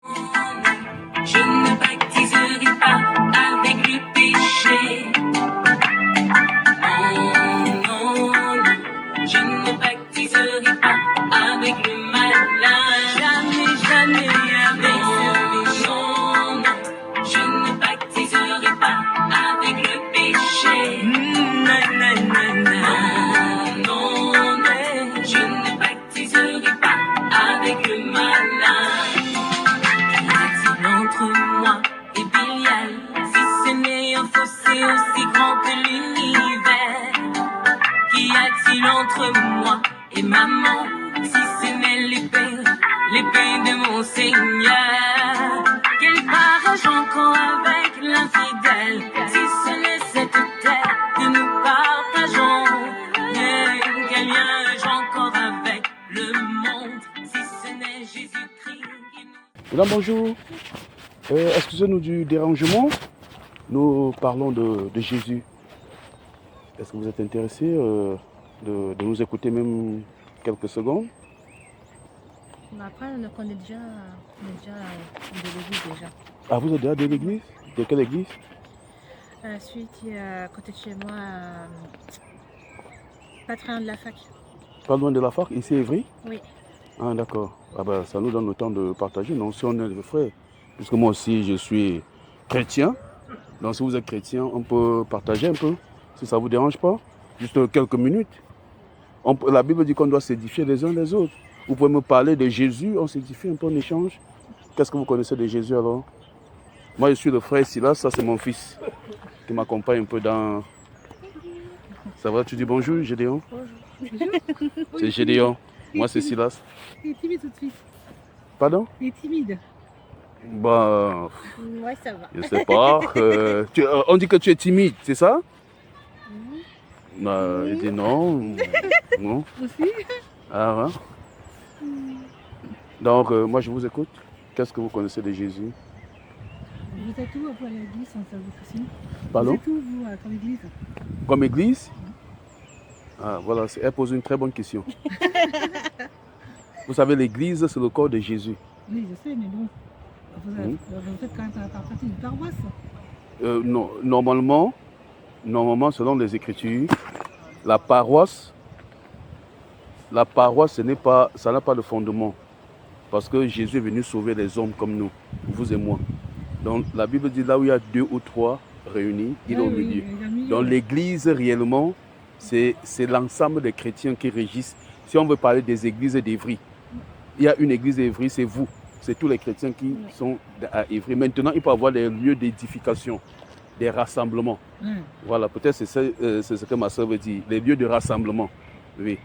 Je ne baptiserai pas avec le péché. Non, non, non. Je ne baptiserai pas avec le malin. Jamais, jamais avec ce péché. Non, non. Je ne baptiserai pas avec le péché. Non, non, non. Je ne baptiserai pas avec le malin. Entre moi et Bilial, si ce n'est un fossé aussi grand que l'univers, qu'y a-t-il entre moi et maman, si ce n'est l'épée de mon Seigneur? Quel partage encore avec l'infidèle, si ce n'est cette terre que nous partageons? Quel lien ai-je encore avec le monde, si ce n'est Jésus-Christ qui nous... Madame, bonjour. Excusez-nous du dérangement. Nous parlons de Jésus. Est-ce que vous êtes intéressé de nous écouter même quelques secondes? Après, on connaît déjà de l'église déjà. Ah, vous êtes déjà de l'église? De quelle église? Celui qui est à côté de chez moi, pas très loin de la fac. Pas loin de la fac, ici Évry? Oui. Ah, d'accord. Ah ben, ça nous donne le temps de partager. Non, si on est des frères, puisque moi aussi je suis chrétien. Donc si vous êtes chrétien, on peut partager un peu, si ça ne vous dérange pas. Juste quelques minutes. La Bible dit qu'on doit s'édifier les uns les autres. Vous pouvez me parler de Jésus, on s'édifie un peu, on échange. Qu'est-ce que vous connaissez de Jésus alors? Moi je suis le frère Silas, ça c'est mon fils qui m'accompagne un peu dans... Ça va, tu dis bonjour Gédéon? Bonjour. C'est Gédéon. Moi c'est Silas. Il est timide tout de suite. Pardon? Il est timide. Bah, Ouais, ça va. je sais pas. On dit que tu es timide, c'est ça? Bah, il dit non. Non. Aussi. Ah, ouais. Donc, moi je vous écoute. Qu'est-ce que vous connaissez de Jésus? Vous êtes où à l'église sans savoir aussi? Pardon? Vous êtes où vous comme église? Comme église? Ah, voilà, elle pose une très bonne question. Vous savez, l'église, c'est le corps de Jésus. Oui, je sais, mais bon. Vous êtes quand même partie d'une paroisse. Non, normalement, selon les Écritures, la paroisse, ça n'a pas de fondement. Parce que Jésus est venu sauver les hommes comme nous, vous et moi. Donc la Bible dit là où il y a 2 ou 3 réunis, il est au milieu. Donc l'église réellement, c'est l'ensemble des chrétiens qui régissent. Si on veut parler des églises d'Évry, il y a une église d'Évry, c'est vous. C'est tous les chrétiens qui sont à Évry. Maintenant, il peut y avoir des lieux d'édification, des rassemblements. Voilà, peut-être c'est ce que ma soeur veut dire, les lieux de rassemblement. Oui.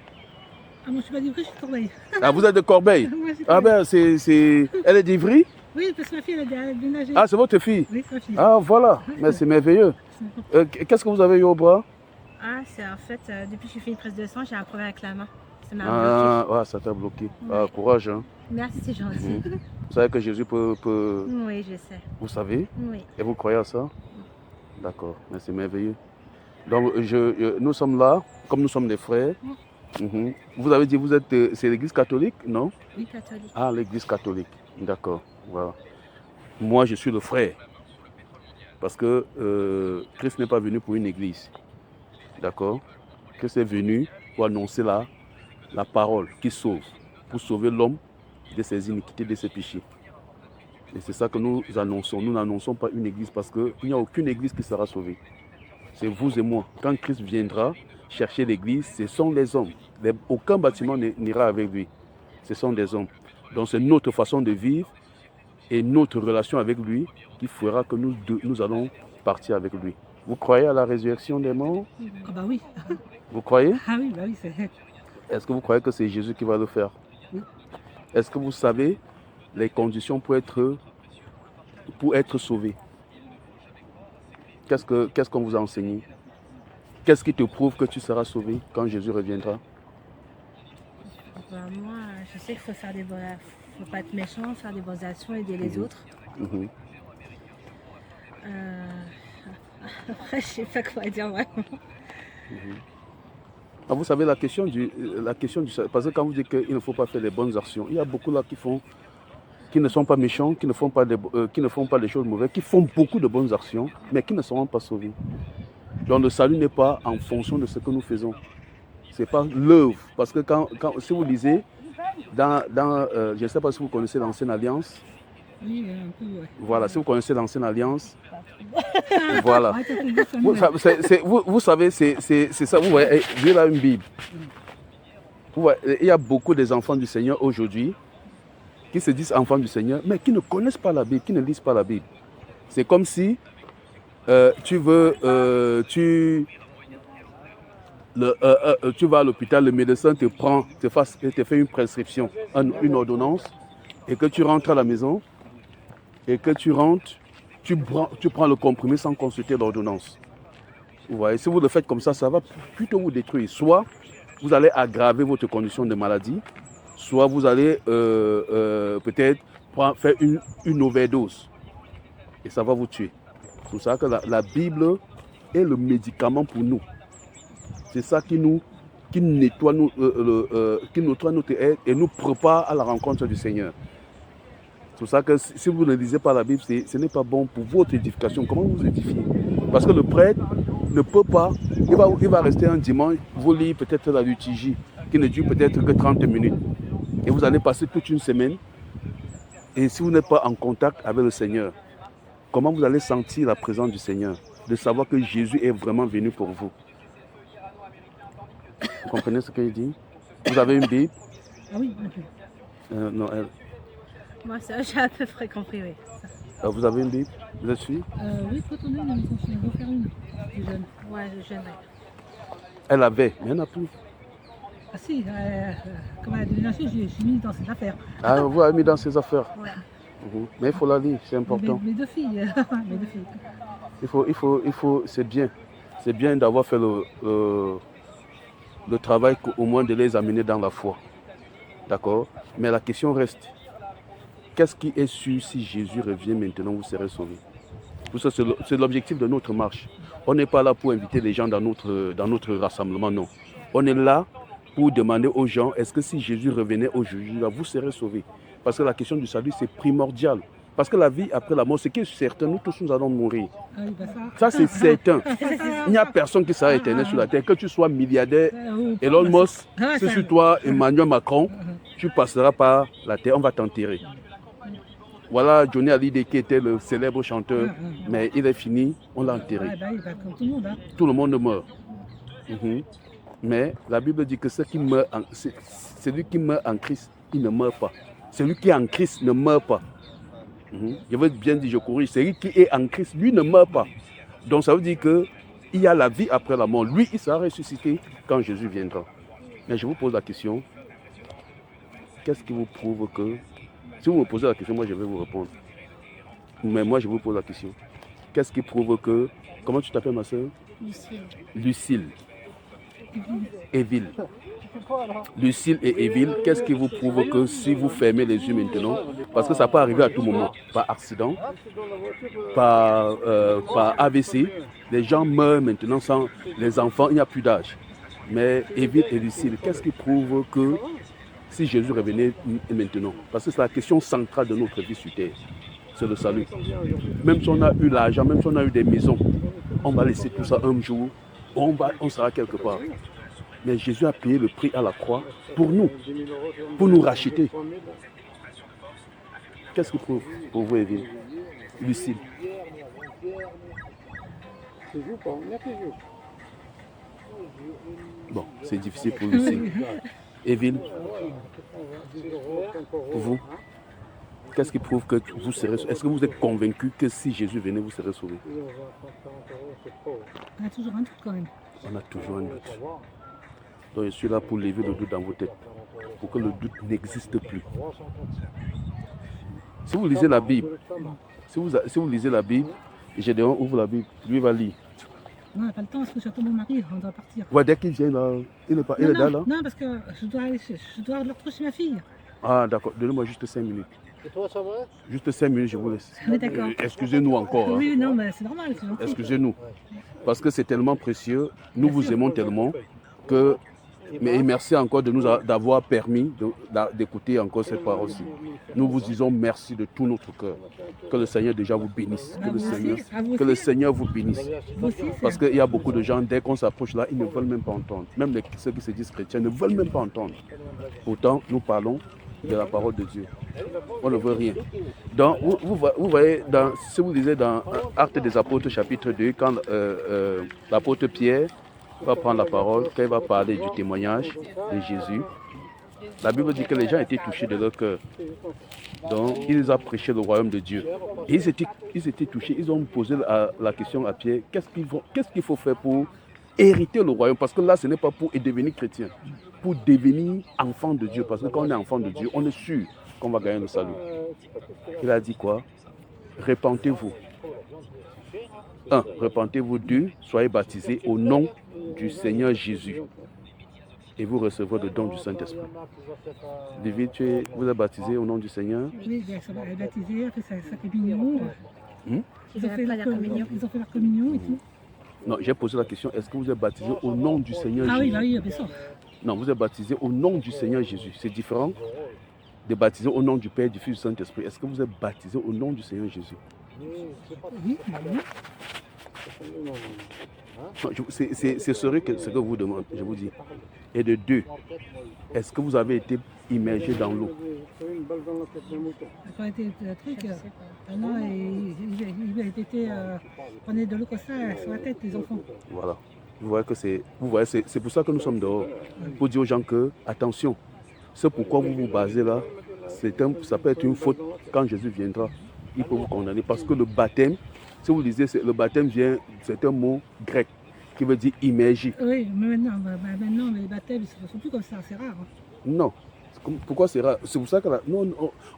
Ah, moi je suis pas d'Ivry, je suis de Corbeil. Ah, vous êtes de Corbeil? Moi, je suis de Ah Corbeil. ben, elle est d'Ivry? Oui, parce que ma fille, elle a déménagé. Ah, c'est votre fille? Oui, c'est ma fille. Ah, voilà, mais c'est merveilleux. Qu'est-ce que vous avez eu au bras? Ah, c'est en fait, depuis que j'ai fait une prise de sang, j'ai un problème avec la main. Ça m'a Ah, bloqué. ouais, ça t'a bloqué. Ah, courage, hein. Merci, c'est gentil. Vous savez que Jésus peut... Oui, je sais. Vous savez? Oui. Et vous croyez à ça? D'accord, mais c'est merveilleux. Donc, nous sommes là, comme nous sommes des frères. Vous avez dit, vous êtes... c'est l'église catholique, non? Oui, catholique. Ah, l'église catholique. D'accord, voilà. Moi, je suis le frère. Parce que Christ n'est pas venu pour une église. D'accord? Christ est venu pour annoncer la parole qui sauve. Pour sauver l'homme de ses iniquités, de ses péchés. Et c'est ça que nous annonçons. Nous n'annonçons pas une église parce qu'il n'y a aucune église qui sera sauvée. C'est vous et moi. Quand Christ viendra chercher l'église, ce sont les hommes. Aucun bâtiment n'ira avec lui. Ce sont des hommes. Donc c'est notre façon de vivre et notre relation avec lui qui fera que nous allons partir avec lui. Vous croyez à la résurrection des morts? Ah bah oui. Vous croyez? Ah oui, bah oui, c'est... Est-ce que vous croyez que c'est Jésus qui va le faire? Oui. Est-ce que vous savez les conditions pour être sauvé? Qu'est-ce qu'on vous a enseigné? Qu'est-ce qui te prouve que tu seras sauvé quand Jésus reviendra? Bah, moi, je sais qu'il faut faire faut pas être méchant, faire des bonnes actions, aider les autres. Après, je sais pas quoi dire vraiment. Ah, vous savez la question du parce que quand vous dites qu'il ne faut pas faire les bonnes actions, il y a beaucoup là qui font qui ne sont pas méchants, qui ne font pas des choses mauvaises, qui font beaucoup de bonnes actions, mais qui ne seront pas sauvés. Donc le salut n'est pas en fonction de ce que nous faisons. Ce n'est pas l'œuvre. Parce que si vous lisez, je ne sais pas si vous connaissez l'Ancienne Alliance. Oui, un peu, ouais. Voilà, si vous connaissez l'Ancienne Alliance, voilà. Ouais, t'as tout dit, Vous savez, c'est ça. Vous voyez, j'ai là une Bible. Vous voyez, il y a beaucoup des enfants du Seigneur aujourd'hui qui se disent enfants du Seigneur, mais qui ne connaissent pas la Bible, qui ne lisent pas la Bible. C'est comme si tu vas à l'hôpital, le médecin te fait une prescription, une ordonnance, et que tu rentres à la maison, et que tu prends le comprimé sans consulter l'ordonnance. Vous voyez, si vous le faites comme ça va plutôt vous détruire. Soit vous allez aggraver votre condition de maladie, soit vous allez peut-être faire une overdose. Et ça va vous tuer. C'est pour ça que la Bible est le médicament pour nous. C'est ça qui nettoie notre être et nous prépare à la rencontre du Seigneur. C'est pour ça que si vous ne lisez pas la Bible, ce n'est pas bon pour votre édification. Comment vous édifiez? Parce que le prêtre ne peut pas, il va rester un dimanche, vous lire peut-être la liturgie, qui ne dure peut-être que 30 minutes. Et vous allez passer toute une semaine. Et si vous n'êtes pas en contact avec le Seigneur, comment vous allez sentir la présence du Seigneur? De savoir que Jésus est vraiment venu pour vous. Vous comprenez ce qu'il dit? Vous avez une Bible? Ah oui, un peu. Non, elle. Moi, ça, j'ai à peu près compris, oui. Vous avez une Bible? Vous êtes sûr? Oui, quand on est dans les anciens, on va faire une, plus jeune. Ouais, je jeune. Elle avait, mais elle n'a plus. Ah si, comme elle a déménagé, je suis mis dans cette affaire. Ah, vous avez mis dans ses affaires. Ouais. Mais il faut la lire, c'est important. Mes deux filles, mes deux filles. Il faut, c'est bien. C'est bien d'avoir fait le travail, au moins de les amener dans la foi. D'accord? Mais la question reste, qu'est-ce qui est sûr si Jésus revient maintenant, vous serez sauvés? Tout ça, c'est l'objectif de notre marche. On n'est pas là pour inviter les gens dans notre rassemblement, non. On est là pour demander aux gens, est-ce que si Jésus revenait aujourd'hui, vous serez sauvés? Parce que la question du salut, c'est primordial. Parce que la vie après la mort, ce qui est certain, nous tous, nous allons mourir. Ah oui, bah ça, c'est certain. Il n'y a personne qui sera éternel sur la terre. Que tu sois milliardaire, Elon Musk, c'est sur toi, Emmanuel Macron, tu passeras par la terre, on va t'enterrer. Voilà Johnny Hallyday qui était le célèbre chanteur, mais il est fini, on l'a enterré. Comme tout le monde. Hein. Tout le monde meurt. Mais la Bible dit que celui qui meurt en Christ, il ne meurt pas. Celui qui est en Christ ne meurt pas. Je veux bien dire, je corrige. Celui qui est en Christ, lui ne meurt pas. Donc ça veut dire qu'il y a la vie après la mort. Lui, il sera ressuscité quand Jésus viendra. Mais je vous pose la question. Qu'est-ce qui vous prouve que... Si vous me posez la question, moi je vais vous répondre. Mais moi je vous pose la question. Qu'est-ce qui prouve que... Comment tu t'appelles ma soeur? Lucille. Lucille. Évile. Lucille et Évile, qu'est-ce qui vous prouve que si vous fermez les yeux maintenant, parce que ça peut arriver à tout moment, par accident, par AVC, les gens meurent maintenant sans les enfants, il n'y a plus d'âge. Mais Évile et Lucille, qu'est-ce qui prouve que si Jésus revenait maintenant? Parce que c'est la question centrale de notre vie sur terre, c'est le salut. Même si on a eu l'argent, même si on a eu des maisons, on va laisser tout ça un jour, on sera quelque part. Mais Jésus a payé le prix à la croix pour nous racheter. Qu'est-ce qu'il prouve pour vous, Évile? Lucille. Bon, c'est difficile pour Lucille. Évile, pour vous, qu'est-ce qui prouve que vous serez... Est-ce que vous êtes convaincu que si Jésus venait, vous serez sauvé? On a toujours un doute quand même. On a toujours un doute. Donc je suis là pour lever le doute dans vos têtes, pour que le doute n'existe plus. Si vous lisez la Bible, si vous lisez la Bible, Gédéon ouvre la Bible, lui va lire. Non, on n'a pas le temps parce que j'attends mon mari, on doit partir. Ouais, dès qu'il vient là, il est là, là. Non, parce que je dois leur trouver ma fille. Ah d'accord, donnez-moi juste 5 minutes. Et toi, ça va? Juste 5 minutes, je vous laisse. Oui, d'accord. Excusez-nous encore. Oui, non, mais c'est normal, c'est gentil. Excusez-nous. Parce que c'est tellement précieux, nous vous aimons tellement que Mais merci encore de nous d'avoir permis d'écouter encore cette parole-ci. Nous vous disons merci de tout notre cœur. Que le Seigneur déjà vous bénisse. Que le Seigneur vous bénisse. Parce qu'il y a beaucoup de gens, dès qu'on s'approche là, ils ne veulent même pas entendre. Même ceux qui se disent chrétiens ne veulent même pas entendre. Pourtant, nous parlons de la parole de Dieu. On ne veut rien. Donc, vous voyez, si vous lisez dans Actes des Apôtres, chapitre 2, quand l'apôtre Pierre va prendre la parole, quand il va parler du témoignage de Jésus, la Bible dit que les gens étaient touchés de leur cœur. Donc, il les a prêché le royaume de Dieu. Et ils étaient touchés. Ils ont posé la question à Pierre, qu'est-ce qu'il faut faire pour hériter le royaume? Parce que là, ce n'est pas pour devenir chrétien, pour devenir enfant de Dieu. Parce que quand on est enfant de Dieu, on est sûr qu'on va gagner le salut. Il a dit quoi? Repentez-vous. 1. Repentez-vous. 2. Soyez baptisés au nom du Seigneur Jésus. Et vous recevrez le don du Saint-Esprit. David, vous êtes baptisé au nom du Seigneur? Oui, il est baptisé, il a fait sa communion. Ils ont fait leur communion et tout. Non, j'ai posé la question, est-ce que vous êtes baptisé au nom du Seigneur Jésus? Ah oui, bah oui, bien sûr. Non, vous êtes baptisé au nom du Seigneur Jésus. C'est différent de baptiser au nom du Père, du Fils, du Saint-Esprit. Est-ce que vous êtes baptisé au nom du Seigneur Jésus? Oui, bah oui. C'est ce que vous demandez, je vous dis. Et de 2, est-ce que vous avez été immergé dans l'eau? Quand il était le truc, non, il a été prenait de l'eau comme ça sur la tête des enfants. Voilà. Vous voyez, c'est pour ça que nous sommes dehors. Pour dire aux gens que, attention, c'est pourquoi vous vous basez là, ça peut être une faute quand Jésus viendra. Il peut vous condamner parce que le baptême, si vous lisez, le baptême c'est un mot grec qui veut dire immergé. Oui, mais maintenant les baptêmes ne sont plus comme ça, c'est rare. Hein. Non. Pourquoi c'est rare? C'est pour ça que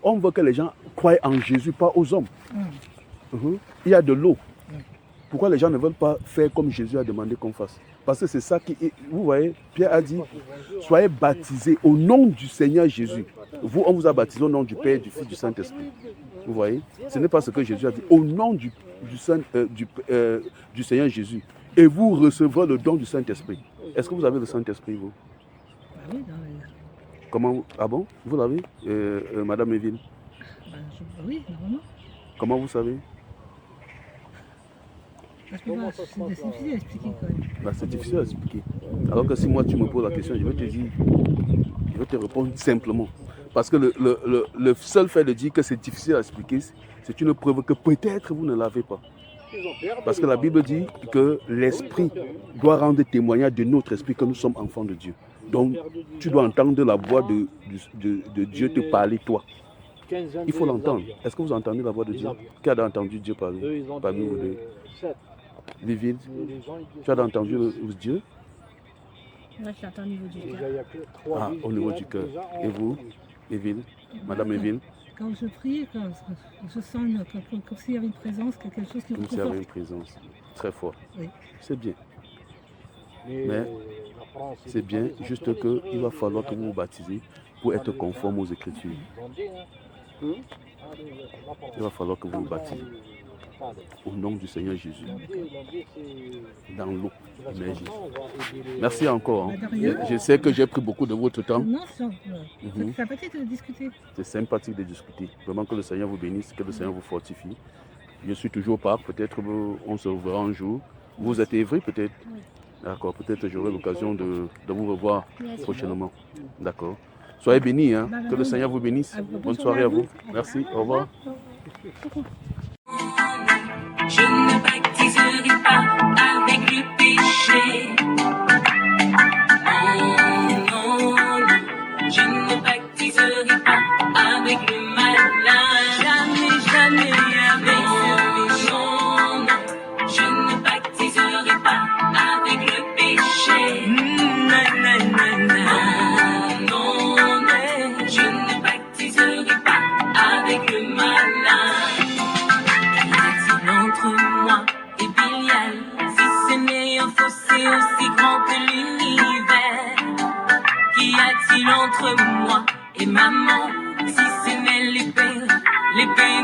on veut que les gens croient en Jésus, pas aux hommes. Il y a de l'eau. Pourquoi les gens ne veulent pas faire comme Jésus a demandé qu'on fasse? Parce que c'est ça qui est. Vous voyez, Pierre a dit, soyez baptisés au nom du Seigneur Jésus. Vous, on vous a baptisé au nom du Père, du Fils, du Saint-Esprit. Vous voyez, ce n'est pas ce que Jésus a dit. Au nom du Seigneur Jésus. Et vous recevrez le don du Saint-Esprit. Est-ce que vous avez le Saint-Esprit, vous? Oui, Comment? Ah bon? Vous l'avez, Madame Evelyne? Oui, normalement. Comment vous savez? Parce que c'est difficile à expliquer quand même. C'est difficile à expliquer. Alors que si moi tu me poses la question, je vais te dire, je vais te répondre simplement. Parce que le seul fait de dire que c'est difficile à expliquer, c'est une preuve que peut-être vous ne l'avez pas. Parce que la Bible dit que l'esprit doit rendre témoignage de notre esprit que nous sommes enfants de Dieu. Donc tu dois entendre la voix de Dieu te parler toi. Il faut l'entendre. Est-ce que vous entendez la voix de Dieu? Qui a entendu Dieu parler parmi vous deux? Viviane, tu as entendu Dieu? Moi, je l'entends au niveau du cœur. Ah, au niveau du cœur. Et vous, Evelyne, Madame Evelyne? Quand je prie, je sens comme s'il y avait une présence, quelque chose qui me Comme s'il y avait une présence très forte. Oui. C'est bien. Mais c'est bien, juste qu'il va falloir que vous vous baptisez pour être conforme aux Écritures. Il va falloir que vous vous baptisez au nom du Seigneur Jésus, dans l'eau. Merci encore. Hein. Je sais que j'ai pris beaucoup de votre temps. Non, c'est sympathique de discuter. C'est sympathique de discuter. Vraiment que le Seigneur vous bénisse, que le Seigneur vous fortifie. Je suis toujours pas, peut-être on se reverra un jour. Vous êtes Évry peut-être? D'accord, peut-être j'aurai l'occasion de vous revoir prochainement. D'accord. Soyez bénis, hein. Que le Seigneur vous bénisse. Bonne soirée à vous. Merci, au revoir. Je ne baptiserai pas avec le péché. Oh non, je ne baptiserai pas avec le malin. Jamais avec ce péché. Non, je ne baptiserai pas avec le péché. Non, je ne baptiserai pas avec le malin. Entre moi et Bilial, si ce n'est un fossé aussi grand que l'univers, qu'y a-t-il entre moi et maman, si ce n'est l'épée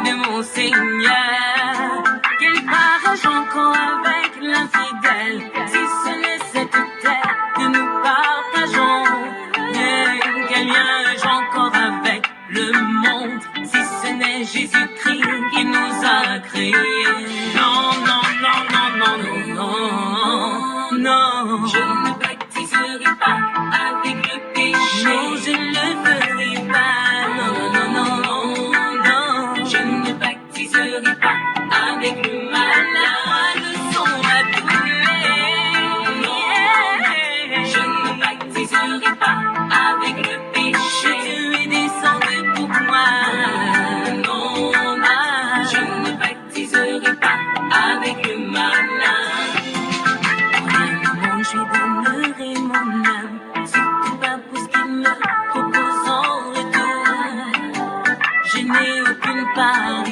de mon Seigneur? Quel partage encore avec l'infidèle, si ce n'est cette terre que nous partageons? a créé. Non, non, non, non, non, non, non, non. Je ne baptiserai pas avec le péché. Non, je ne le ferai pas. Non, non, non, non, non. Je ne baptiserai pas avec le malade. Le son a brûlé. Non, je ne baptiserai pas avec le péché. Tu es descendu pour moi. Non, je ne baptiserai pas avec le malade. Vraiment, je lui donnerai mon âme. Surtout pas pour ce qu'il me propose en retour. Je n'ai aucune part